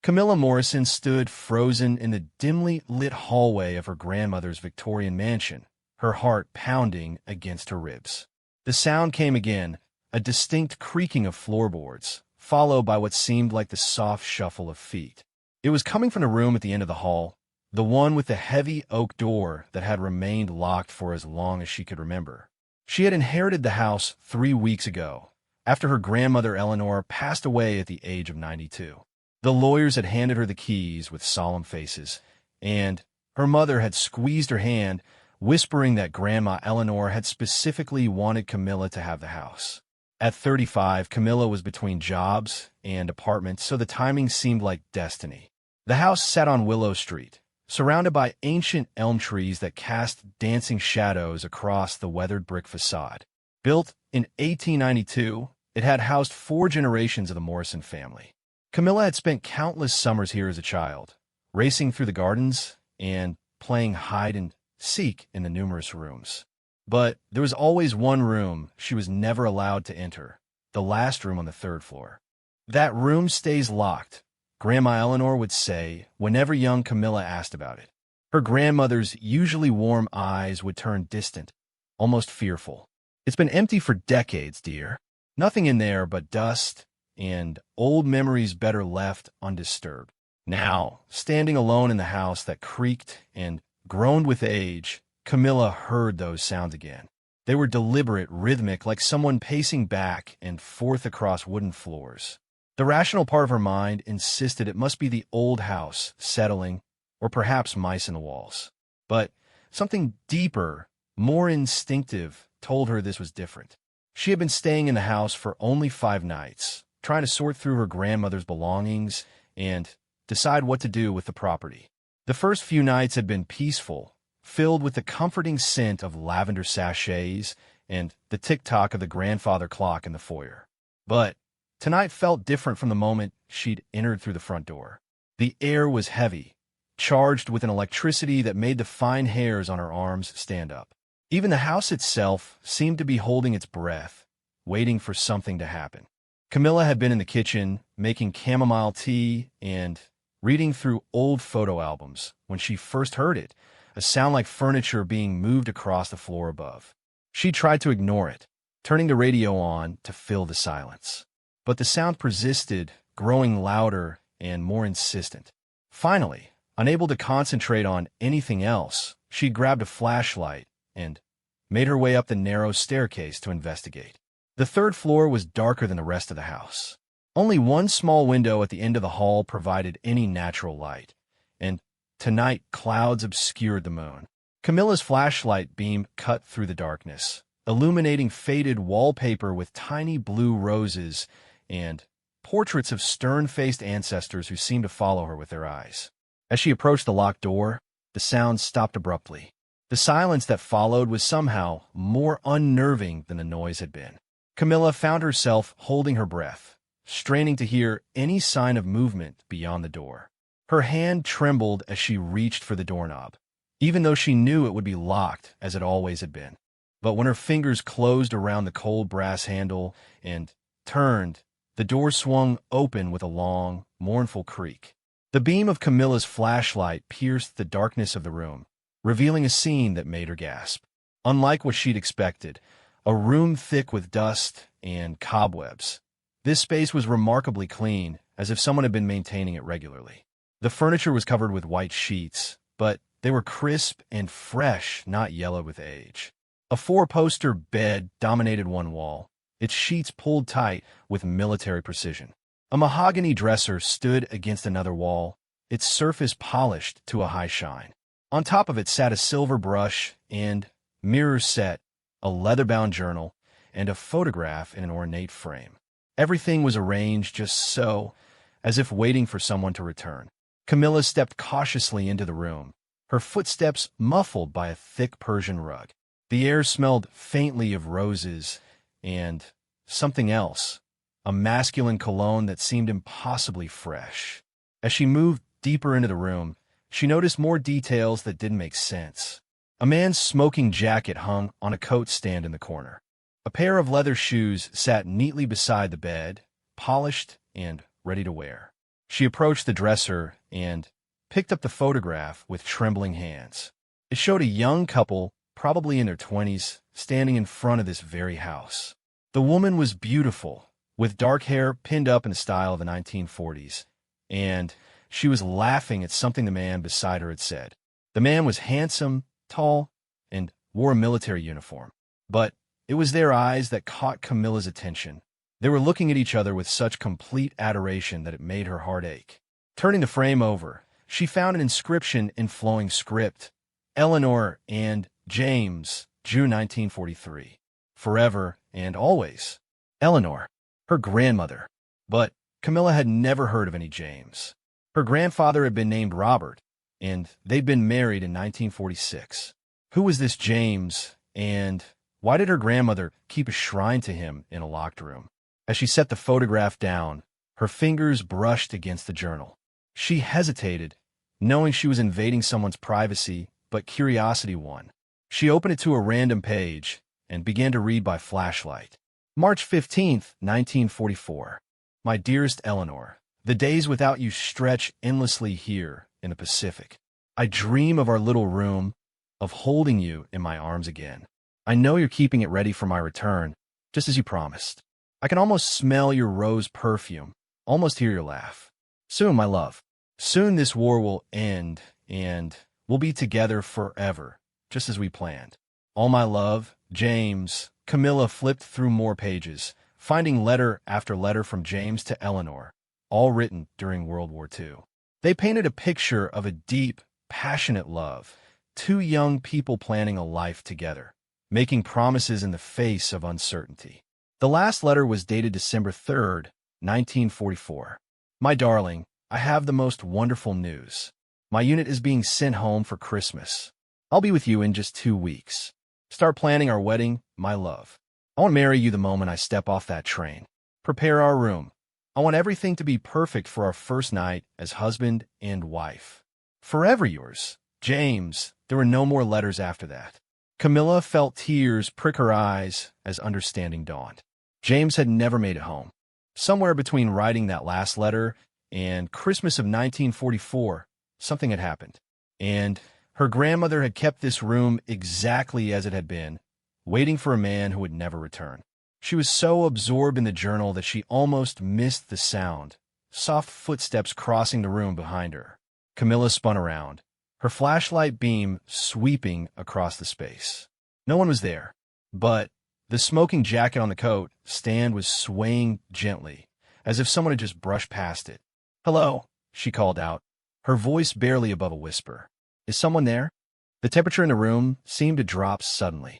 Camilla Morrison stood frozen in the dimly lit hallway of her grandmother's Victorian mansion, her heart pounding against her ribs. The sound came again, a distinct creaking of floorboards, followed by what seemed like the soft shuffle of feet. It was coming from the room at the end of the hall, the one with the heavy oak door that had remained locked for as long as she could remember. She had inherited the house 3 weeks ago, after her grandmother Eleanor passed away at the age of 92. The lawyers had handed her the keys with solemn faces, and her mother had squeezed her hand, whispering that Grandma Eleanor had specifically wanted Camilla to have the house. At 35, Camilla was between jobs and apartments, so the timing seemed like destiny. The house sat on Willow Street, surrounded by ancient elm trees that cast dancing shadows across the weathered brick facade. Built in 1892, it had housed 4 generations of the Morrison family. Camilla had spent countless summers here as a child, racing through the gardens and playing hide and seek in the numerous rooms. But there was always one room she was never allowed to enter, the last room on the 3rd floor. "That room stays locked," Grandma Eleanor would say whenever young Camilla asked about it. Her grandmother's usually warm eyes would turn distant, almost fearful. "It's been empty for decades, dear. Nothing in there but dust and old memories better left undisturbed." Now, standing alone in the house that creaked and groaned with age, Camilla heard those sounds again. They were deliberate, rhythmic, like someone pacing back and forth across wooden floors. The rational part of her mind insisted it must be the old house settling, or perhaps mice in the walls. But something deeper, more instinctive, told her this was different. She had been staying in the house for only 5 nights, trying to sort through her grandmother's belongings and decide what to do with the property. The first few nights had been peaceful, filled with the comforting scent of lavender sachets and the tick-tock of the grandfather clock in the foyer. But tonight felt different from the moment she'd entered through the front door. The air was heavy, charged with an electricity that made the fine hairs on her arms stand up. Even the house itself seemed to be holding its breath, waiting for something to happen. Camilla had been in the kitchen, making chamomile tea and reading through old photo albums when she first heard it, a sound like furniture being moved across the floor above. She tried to ignore it, turning the radio on to fill the silence. But the sound persisted, growing louder and more insistent. Finally, unable to concentrate on anything else, she grabbed a flashlight and made her way up the narrow staircase to investigate. The 3rd floor was darker than the rest of the house. Only one small window at the end of the hall provided any natural light, and tonight clouds obscured the moon. Camilla's flashlight beam cut through the darkness, illuminating faded wallpaper with tiny blue roses and portraits of stern-faced ancestors who seemed to follow her with their eyes. As she approached the locked door, the sound stopped abruptly. The silence that followed was somehow more unnerving than the noise had been. Camilla found herself holding her breath, straining to hear any sign of movement beyond the door. Her hand trembled as she reached for the doorknob, even though she knew it would be locked as it always had been. But when her fingers closed around the cold brass handle and turned, the door swung open with a long, mournful creak. The beam of Camilla's flashlight pierced the darkness of the room, revealing a scene that made her gasp. Unlike what she'd expected, a room thick with dust and cobwebs, this space was remarkably clean, as if someone had been maintaining it regularly. The furniture was covered with white sheets, but they were crisp and fresh, not yellowed with age. A 4-poster bed dominated one wall, its sheets pulled tight with military precision. A mahogany dresser stood against another wall, its surface polished to a high shine. On top of it sat a silver brush and mirror set, a leather-bound journal, and a photograph in an ornate frame. Everything was arranged just so, as if waiting for someone to return. Camilla stepped cautiously into the room, her footsteps muffled by a thick Persian rug. The air smelled faintly of roses and something else, a masculine cologne that seemed impossibly fresh. As she moved deeper into the room, she noticed more details that didn't make sense. A man's smoking jacket hung on a coat stand in the corner. A pair of leather shoes sat neatly beside the bed, polished and ready to wear. She approached the dresser and picked up the photograph with trembling hands. It showed a young couple, probably in their 20s, standing in front of this very house. The woman was beautiful, with dark hair pinned up in the style of the 1940s, and she was laughing at something the man beside her had said. The man was handsome, tall, and wore a military uniform. But it was their eyes that caught Camilla's attention. They were looking at each other with such complete adoration that it made her heart ache. Turning the frame over, she found an inscription in flowing script: Eleanor and James, June 1943. Forever and always. Eleanor, her grandmother. But Camilla had never heard of any James. Her grandfather had been named Robert, and they'd been married in 1946. Who was this James, and why did her grandmother keep a shrine to him in a locked room? As she set the photograph down, her fingers brushed against the journal. She hesitated, knowing she was invading someone's privacy, but curiosity won. She opened it to a random page and began to read by flashlight. March 15th, 1944. My dearest Eleanor, the days without you stretch endlessly here in the Pacific. I dream of our little room, of holding you in my arms again. I know you're keeping it ready for my return, just as you promised. I can almost smell your rose perfume, almost hear your laugh. Soon, my love. Soon this war will end, and we'll be together forever, just as we planned. All my love, James. Camilla flipped through more pages, finding letter after letter from James to Eleanor, all written during World War II. They painted a picture of a deep, passionate love, two young people planning a life together, making promises in the face of uncertainty. The last letter was dated December 3rd, 1944. My darling, I have the most wonderful news. My unit is being sent home for Christmas. I'll be with you in just 2 weeks. Start planning our wedding, my love. I want to marry you the moment I step off that train. Prepare our room. I want everything to be perfect for our first night as husband and wife. Forever yours, James. There were no more letters after that. Camilla felt tears prick her eyes as understanding dawned. James had never made it home. Somewhere between writing that last letter and Christmas of 1944, something had happened. And her grandmother had kept this room exactly as it had been, waiting for a man who would never return. She was so absorbed in the journal that she almost missed the sound, soft footsteps crossing the room behind her. Camilla spun around, her flashlight beam sweeping across the space. No one was there, but the smoking jacket on the coat stand was swaying gently, as if someone had just brushed past it. "Hello," she called out, her voice barely above a whisper. "Is someone there?" The temperature in the room seemed to drop suddenly.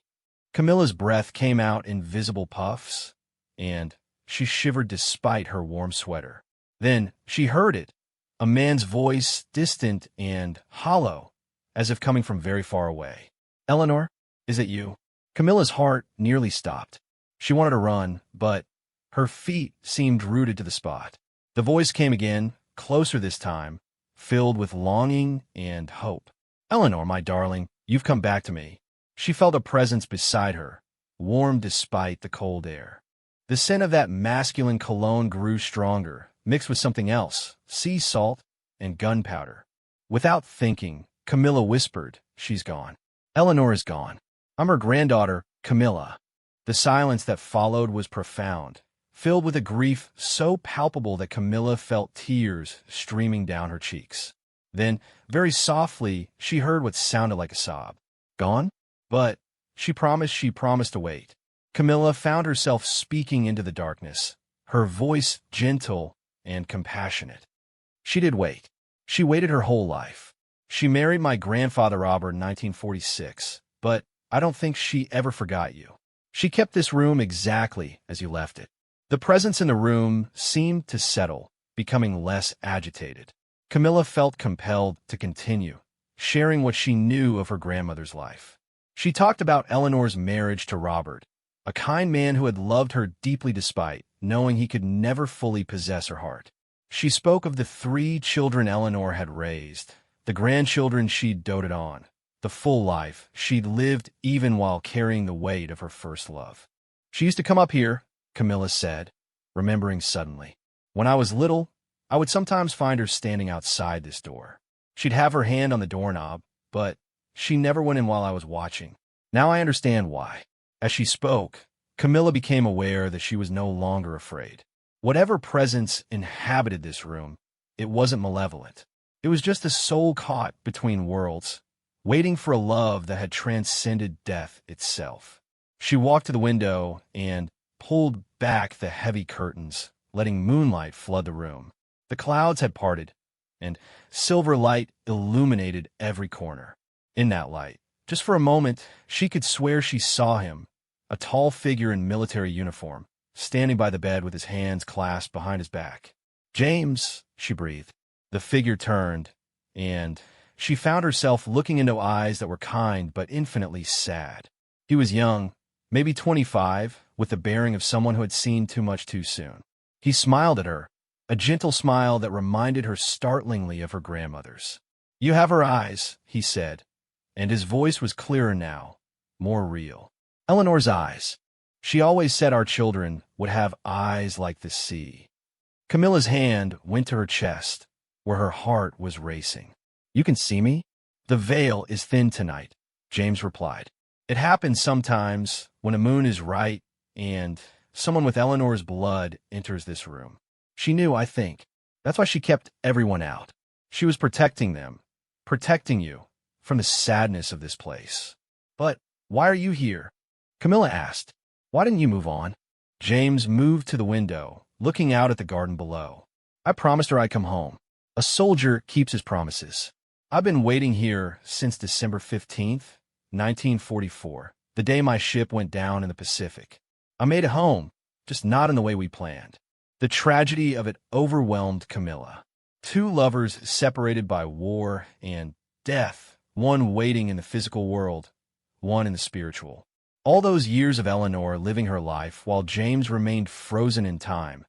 Camilla's breath came out in visible puffs, and she shivered despite her warm sweater. Then she heard it, a man's voice, distant and hollow, as if coming from very far away. "Eleanor, is it you?" Camilla's heart nearly stopped. She wanted to run, but her feet seemed rooted to the spot. The voice came again, closer this time, filled with longing and hope. "Eleanor, my darling, you've come back to me." She felt a presence beside her, warm despite the cold air. The scent of that masculine cologne grew stronger, mixed with something else, sea salt and gunpowder. Without thinking, Camilla whispered, "She's gone. Eleanor is gone. I'm her granddaughter, Camilla." The silence that followed was profound, filled with a grief so palpable that Camilla felt tears streaming down her cheeks. Then, very softly, she heard what sounded like a sob. "Gone?" But she promised to wait. Camilla found herself speaking into the darkness, her voice gentle and compassionate. She did wait. She waited her whole life. She married my grandfather Robert in 1946, but I don't think she ever forgot you. She kept this room exactly as you left it. The presence in the room seemed to settle, becoming less agitated. Camilla felt compelled to continue, sharing what she knew of her grandmother's life. She talked about Eleanor's marriage to Robert, a kind man who had loved her deeply despite knowing he could never fully possess her heart. She spoke of the 3 children Eleanor had raised, the grandchildren she'd doted on, the full life she'd lived even while carrying the weight of her first love. "She used to come up here," Camilla said, remembering suddenly. "When I was little, I would sometimes find her standing outside this door. She'd have her hand on the doorknob, but she never went in while I was watching. Now I understand why. As she spoke, Camilla became aware that she was no longer afraid. Whatever presence inhabited this room, it wasn't malevolent. It was just a soul caught between worlds, waiting for a love that had transcended death itself. She walked to the window and pulled back the heavy curtains, letting moonlight flood the room. The clouds had parted, and silver light illuminated every corner. In that light, just for a moment, she could swear she saw him, a tall figure in military uniform, standing by the bed with his hands clasped behind his back. "James," she breathed. The figure turned, and she found herself looking into eyes that were kind but infinitely sad. He was young, maybe 25, with the bearing of someone who had seen too much too soon. He smiled at her, a gentle smile that reminded her startlingly of her grandmother's. "You have her eyes," he said, and his voice was clearer now, more real. "Eleanor's eyes. She always said our children would have eyes like the sea." Camilla's hand went to her chest, where her heart was racing. "You can see me?" "The veil is thin tonight," James replied. "It happens sometimes when a moon is right and someone with Eleanor's blood enters this room. She knew, I think. That's why she kept everyone out. She was protecting them, protecting you, from the sadness of this place." "But why are you here?" Camilla asked. "Why didn't you move on?" James moved to the window, looking out at the garden below. "I promised her I'd come home. A soldier keeps his promises. I've been waiting here since December 15th, 1944, the day my ship went down in the Pacific. I made it home, just not in the way we planned." The tragedy of it overwhelmed Camilla. Two lovers separated by war and death, one waiting in the physical world, one in the spiritual. All those years of Eleanor living her life while James remained frozen in time,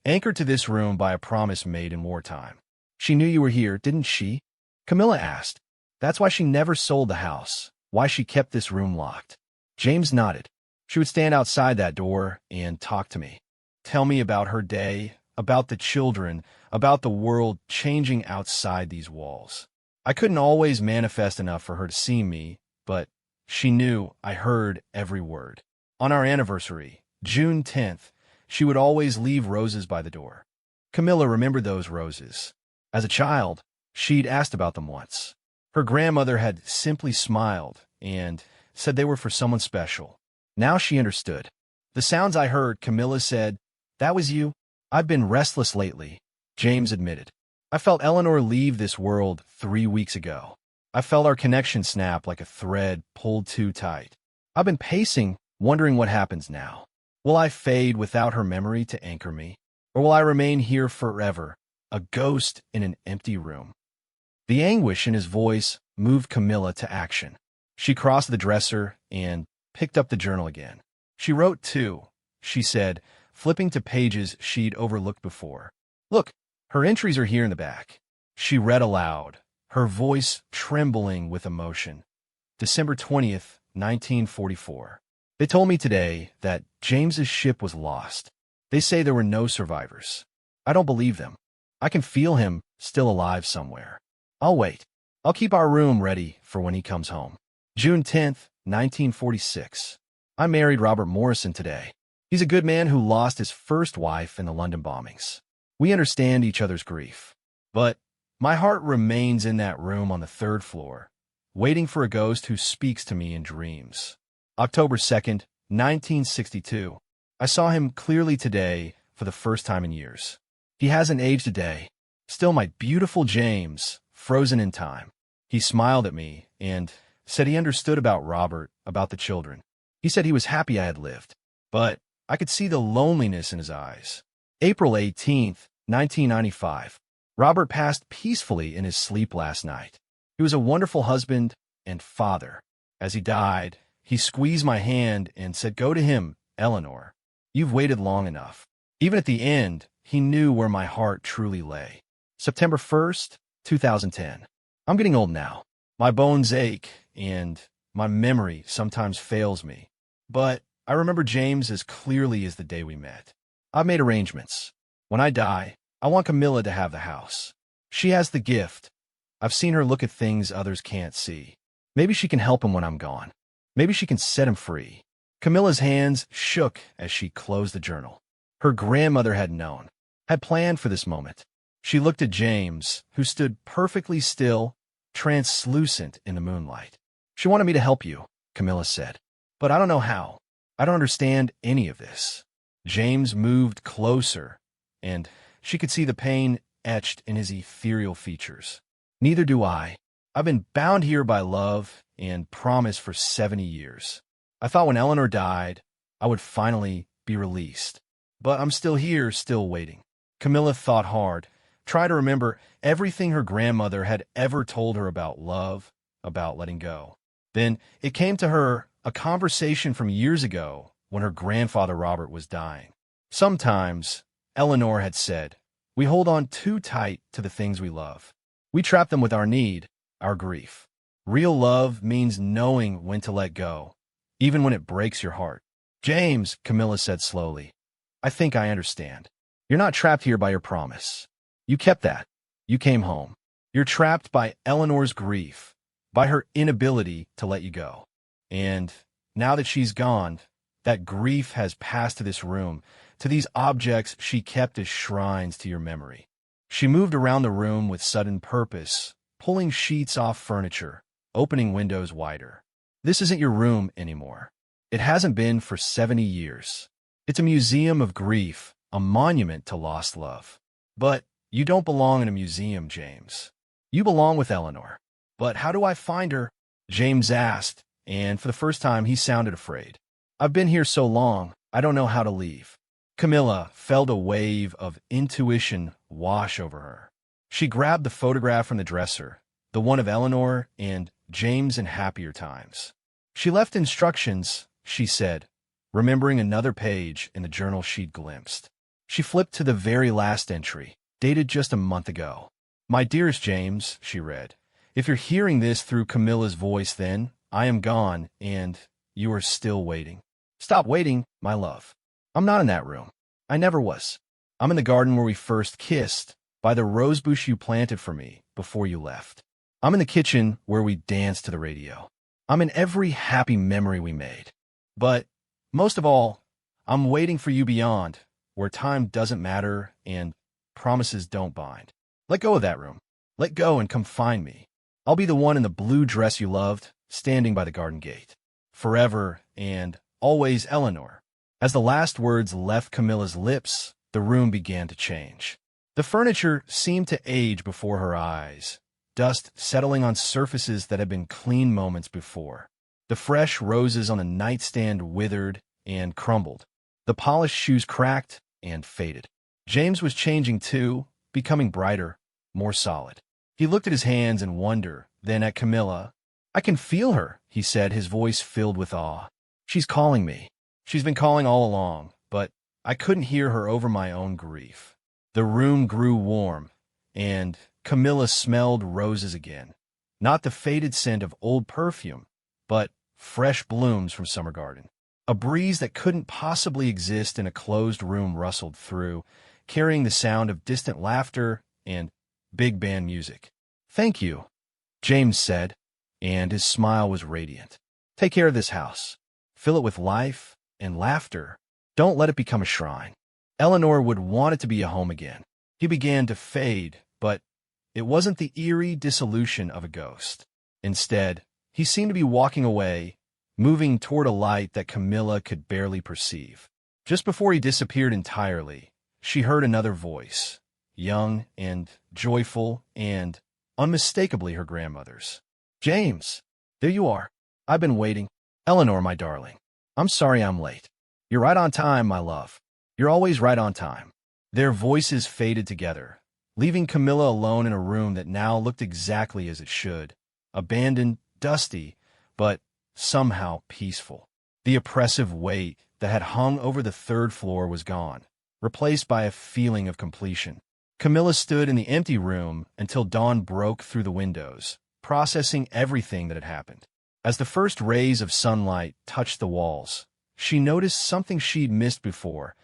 anchored to this room by a promise made in wartime. "She knew you were here, didn't she?" Camilla asked. "That's why she never sold the house, why she kept this room locked." James nodded. "She would stand outside that door and talk to me. Tell me about her day, about the children, about the world changing outside these walls. I couldn't always manifest enough for her to see me, but she knew I heard every word. On our anniversary, June 10th, she would always leave roses by the door." Camilla remembered those roses. As a child, she'd asked about them once. Her grandmother had simply smiled and said they were for someone special. Now she understood. "The sounds I heard," Camilla said, "that was you." "I've been restless lately," James admitted. "I felt Eleanor leave this world 3 weeks ago. I felt our connection snap like a thread pulled too tight. I've been pacing, wondering what happens now. Will I fade without her memory to anchor me? Or will I remain here forever, a ghost in an empty room?" The anguish in his voice moved Camilla to action. She crossed the dresser and picked up the journal again. She wrote too, she said, flipping to pages she'd overlooked before. "Look, her entries are here in the back." She read aloud, her voice trembling with emotion. "December 20th, 1944. They told me today that James's ship was lost. They say there were no survivors. I don't believe them. I can feel him still alive somewhere. I'll wait. I'll keep our room ready for when he comes home. June 10th, 1946. I married Robert Morrison today. He's a good man who lost his first wife in the London bombings. We understand each other's grief. But my heart remains in that room on the 3rd floor, waiting for a ghost who speaks to me in dreams. October 2nd, 1962. I saw him clearly today for the first time in years. He hasn't aged a day. Still my beautiful James, frozen in time. He smiled at me and said he understood about Robert, about the children. He said he was happy I had lived. But I could see the loneliness in his eyes. April 18th, 1995. Robert passed peacefully in his sleep last night. He was a wonderful husband and father. As he died, he squeezed my hand and said, "Go to him, Eleanor. You've waited long enough." Even at the end, he knew where my heart truly lay. September 1st, 2010. I'm getting old now. My bones ache, and my memory sometimes fails me. But I remember James as clearly as the day we met. I've made arrangements. When I die, I want Camilla to have the house. She has the gift. I've seen her look at things others can't see. Maybe she can help him when I'm gone. Maybe she can set him free. Camilla's hands shook as she closed the journal. Her grandmother had known, had planned for this moment. She looked at James, who stood perfectly still, translucent in the moonlight. She wanted me to help you, Camilla said. But I don't know how. I don't understand any of this. James moved closer, and she could see the pain etched in his ethereal features. Neither do I. I've been bound here by love and promise for 70 years. I thought when Eleanor died, I would finally be released. But I'm still here, still waiting. Camilla thought hard, tried to remember everything her grandmother had ever told her about love, about letting go. Then it came to her, a conversation from years ago when her grandfather Robert was dying. Sometimes, Eleanor had said, we hold on too tight to the things we love. We trap them with our need, our grief. Real love means knowing when to let go, even when it breaks your heart. James, Camilla said slowly, I think I understand. You're not trapped here by your promise. You kept that. You came home. You're trapped by Eleanor's grief, by her inability to let you go. And now that she's gone, that grief has passed to this room, to these objects she kept as shrines to your memory. She moved around the room with sudden purpose, pulling sheets off furniture, opening windows wider. This isn't your room anymore. It hasn't been for 70 years. It's a museum of grief, a monument to lost love. But you don't belong in a museum, James. You belong with Eleanor. But how do I find her? James asked, and for the first time he sounded afraid. I've been here so long, I don't know how to leave. Camilla felt a wave of intuition wash over her. She grabbed the photograph from the dresser, the one of Eleanor and James in happier times. She left instructions, she said, remembering another page in the journal she'd glimpsed. She flipped to the very last entry, dated just a month ago. My dearest James, she read, if you're hearing this through Camilla's voice then, I am gone, and you are still waiting. Stop waiting, my love. I'm not in that room. I never was. I'm in the garden where we first kissed, by the rosebush you planted for me before you left. I'm in the kitchen where we danced to the radio. I'm in every happy memory we made. But, most of all, I'm waiting for you beyond, where time doesn't matter and promises don't bind. Let go of that room. Let go and come find me. I'll be the one in the blue dress you loved, standing by the garden gate. Forever and always, Eleanor. As the last words left Camilla's lips, the room began to change. The furniture seemed to age before her eyes, dust settling on surfaces that had been clean moments before. The fresh roses on the nightstand withered and crumbled. The polished shoes cracked and faded. James was changing too, becoming brighter, more solid. He looked at his hands in wonder, then at Camilla. I can feel her, he said, his voice filled with awe. She's calling me. She's been calling all along, but I couldn't hear her over my own grief. The room grew warm, and Camilla smelled roses again. Not the faded scent of old perfume, but fresh blooms from summer garden. A breeze that couldn't possibly exist in a closed room rustled through, carrying the sound of distant laughter and big band music. Thank you, James said, and his smile was radiant. Take care of this house. Fill it with life and laughter. Don't let it become a shrine. Eleanor would want it to be a home again. He began to fade, but it wasn't the eerie dissolution of a ghost. Instead, he seemed to be walking away, moving toward a light that Camilla could barely perceive. Just before he disappeared entirely, she heard another voice, young and joyful and unmistakably her grandmother's. James, there you are. I've been waiting. Eleanor, my darling. I'm sorry I'm late. You're right on time, my love. You're always right on time. Their voices faded together, leaving Camilla alone in a room that now looked exactly as it should, abandoned, dusty, but somehow peaceful. The oppressive weight that had hung over the third floor was gone, replaced by a feeling of completion. Camilla stood in the empty room until dawn broke through the windows, processing everything that had happened. As the first rays of sunlight touched the walls, she noticed something she'd missed before,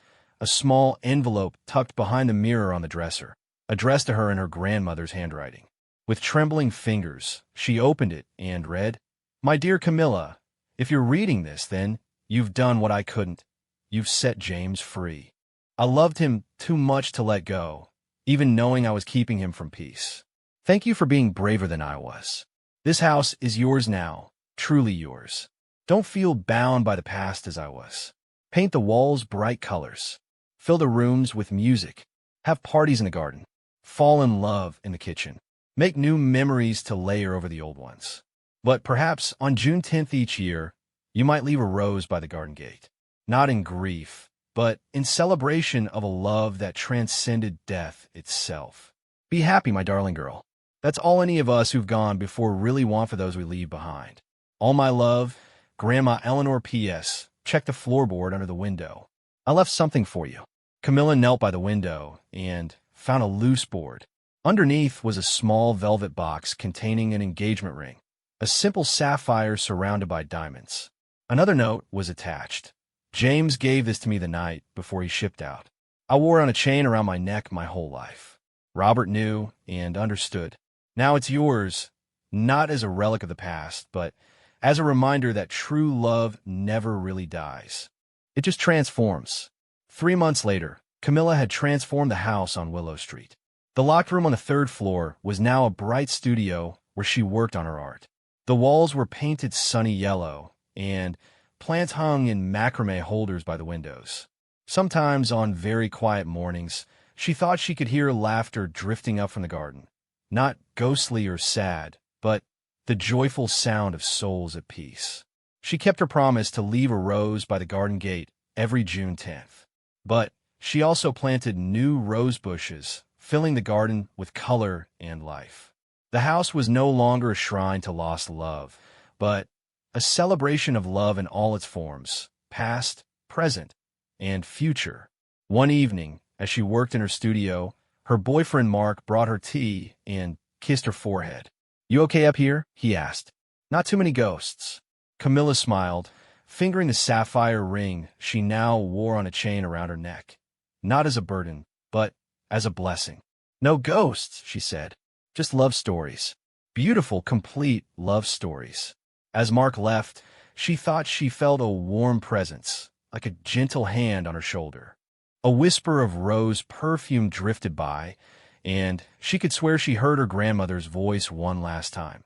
a small envelope tucked behind the mirror on the dresser, addressed to her in her grandmother's handwriting. With trembling fingers, she opened it and read, "My dear Camilla, if you're reading this, then you've done what I couldn't. You've set James free. I loved him too much to let go, even knowing I was keeping him from peace. Thank you for being braver than I was. This house is yours now, truly yours. Don't feel bound by the past as I was. Paint the walls bright colors. Fill the rooms with music. Have parties in the garden. Fall in love in the kitchen. Make new memories to layer over the old ones. But perhaps on June 10th each year, you might leave a rose by the garden gate. Not in grief, but in celebration of a love that transcended death itself. Be happy, my darling girl. That's all any of us who've gone before really want for those we leave behind. All my love, Grandma Eleanor P.S. Check the floorboard under the window. I left something for you." Camilla knelt by the window and found a loose board. Underneath was a small velvet box containing an engagement ring, a simple sapphire surrounded by diamonds. Another note was attached. "James gave this to me the night before he shipped out. I wore it on a chain around my neck my whole life. Robert knew and understood. Now it's yours, not as a relic of the past, but as a reminder that true love never really dies. It just transforms." 3 months later, Camilla had transformed the house on Willow Street. The locked room on the 3rd floor was now a bright studio where she worked on her art. The walls were painted sunny yellow, and plants hung in macrame holders by the windows. Sometimes, on very quiet mornings, she thought she could hear laughter drifting up from the garden. Not ghostly or sad, but the joyful sound of souls at peace. She kept her promise to leave a rose by the garden gate every June 10th. But she also planted new rose bushes, filling the garden with color and life. The house was no longer a shrine to lost love, but a celebration of love in all its forms, past, present, and future. One evening, as she worked in her studio, her boyfriend Mark brought her tea and kissed her forehead. "You okay up here?" he asked. "Not too many ghosts." Camilla smiled, fingering the sapphire ring she now wore on a chain around her neck. Not as a burden, but as a blessing. "No ghosts," she said. "Just love stories. Beautiful, complete love stories." As Mark left, she thought she felt a warm presence, like a gentle hand on her shoulder. A whisper of rose perfume drifted by, and she could swear she heard her grandmother's voice one last time.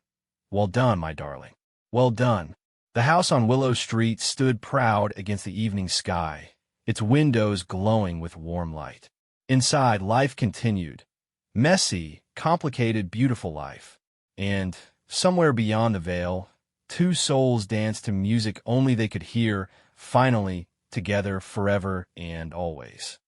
"Well done, my darling. Well done." The house on Willow Street stood proud against the evening sky, its windows glowing with warm light. Inside, life continued. Messy, complicated, beautiful life. And somewhere beyond the veil, 2 souls danced to music only they could hear, finally, together forever and always.